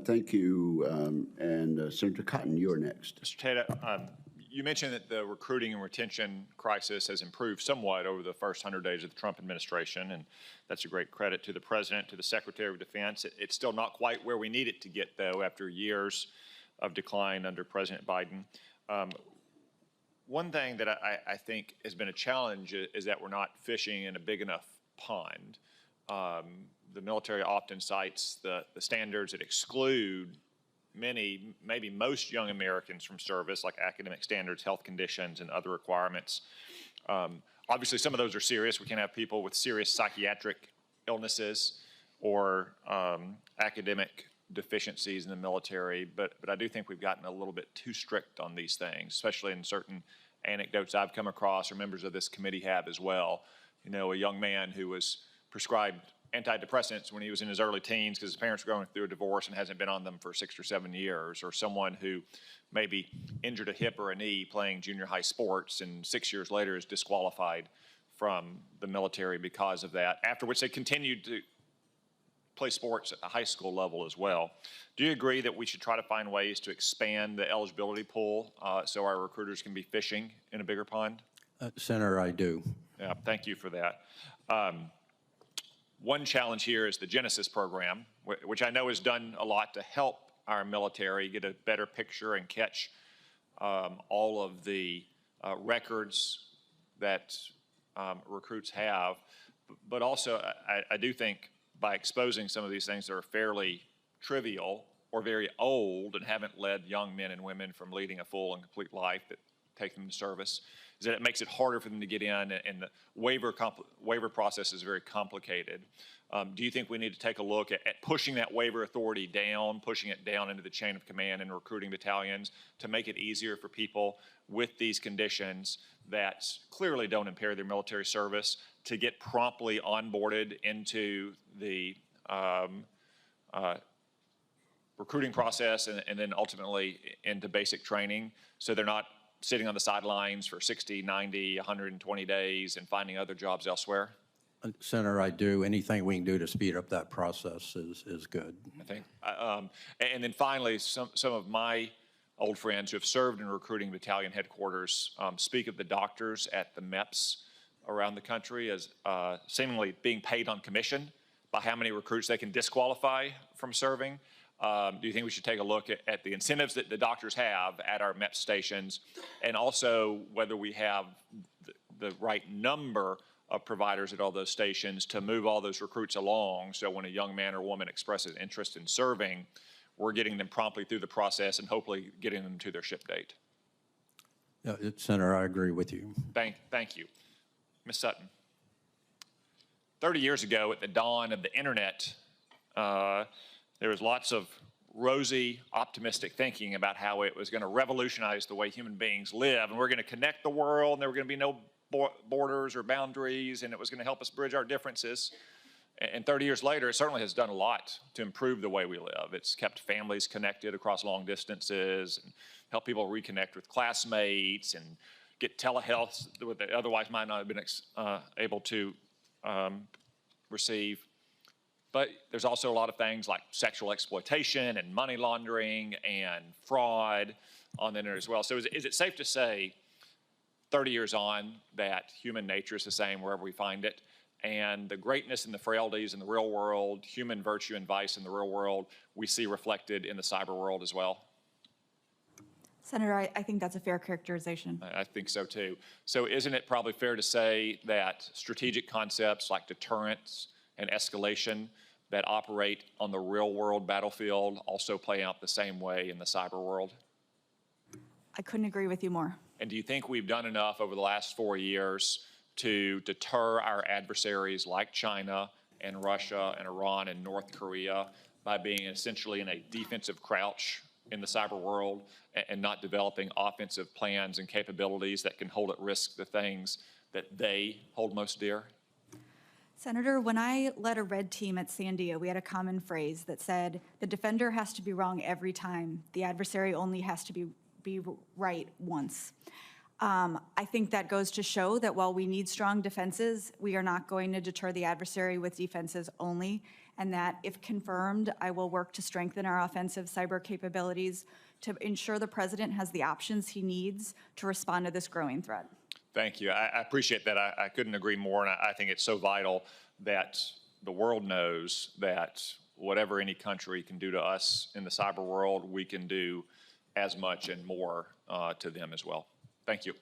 Thank you. Senator Cotton, you're next. Mr. Tata, you mentioned that the recruiting and retention crisis has improved somewhat over the first 100 days of the Trump administration, and that's a great credit to the President, to the Secretary of Defense. It's still not quite where we need it to get, though, after years of decline under President Biden. One thing that I think has been a challenge is that we're not fishing in a big enough pond. The military often cites the standards that exclude many, maybe most young Americans from service, like academic standards, health conditions, and other requirements. Obviously, some of those are serious. We can have people with serious psychiatric illnesses or academic deficiencies in the military, but I do think we've gotten a little bit too strict on these things, especially in certain anecdotes I've come across or members of this committee have as well. You know, a young man who was prescribed antidepressants when he was in his early teens because his parents were going through a divorce and hasn't been on them for 6 or 7 years, or someone who maybe injured a hip or a knee playing junior high sports and 6 years later is disqualified from the military because of that, after which they continued to play sports at the high school level as well. Do you agree that we should try to find ways to expand the eligibility pool so our recruiters can be fishing in a bigger pond? Senator, I do. Yeah, thank you for that. One challenge here is the Genesis program, which I know has done a lot to help our military get a better picture and catch all of the records that recruits have. But also, I do think by exposing some of these things that are fairly trivial or very old and haven't led young men and women from leading a full and complete life that take them to service, is that it makes it harder for them to get in, and the waiver process is very complicated. Do you think we need to take a look at pushing that waiver authority down, pushing it down into the chain of command and recruiting battalions to make it easier for people with these conditions that clearly don't impair their military service to get promptly onboarded into the recruiting process and then ultimately into basic training, so they're not sitting on the sidelines for 60, 90, 120 days and finding other jobs elsewhere? Senator, I do. Anything we can do to speed up that process is good. I think. And then finally, some of my old friends who have served in recruiting battalion headquarters speak of the doctors at the MEPS around the country as seemingly being paid on commission by how many recruits they can disqualify from serving. Do you think we should take a look at the incentives that the doctors have at our MEP stations, and also whether we have the right number of providers at all those stations to move all those recruits along, so when a young man or woman expresses interest in serving, we're getting them promptly through the process and hopefully getting them to their ship date? Senator, I agree with you. Thank you. Ms. Sutton. 30 years ago, at the dawn of the internet, there was lots of rosy, optimistic thinking about how it was going to revolutionize the way human beings live, and we're going to connect the world, and there were going to be no borders or boundaries, and it was going to help us bridge our differences. And 30 years later, it certainly has done a lot to improve the way we live. It's kept families connected across long distances and helped people reconnect with classmates and get telehealth that they otherwise might not have been able to receive. But there's also a lot of things like sexual exploitation and money laundering and fraud on the internet as well. So is it safe to say, 30 years on, that human nature is the same wherever we find it, and the greatness and the frailties in the real world, human virtue and vice in the real world, we see reflected in the cyber world as well? Senator, I think that's a fair characterization. I think so too. So isn't it probably fair to say that strategic concepts like deterrence and escalation that operate on the real world battlefield also play out the same way in the cyber world? I couldn't agree with you more. And do you think we've done enough over the last 4 years to deter our adversaries like China and Russia and Iran and North Korea by being essentially in a defensive crouch in the cyber world and not developing offensive plans and capabilities that can hold at risk the things that they hold most dear? Senator, when I led a red team at Sandia, we had a common phrase that said, the defender has to be wrong every time. The adversary only has to be right once. I think that goes to show that while we need strong defenses, we are not going to deter the adversary with defenses only. and that, if confirmed, I will work to strengthen our offensive cyber capabilities to ensure the president has the options he needs to respond to this growing threat. Thank you. I appreciate that. I couldn't agree more, and I think it's so vital that the world knows that whatever any country can do to us in the cyber world, we can do as much and more to them as well. Thank you.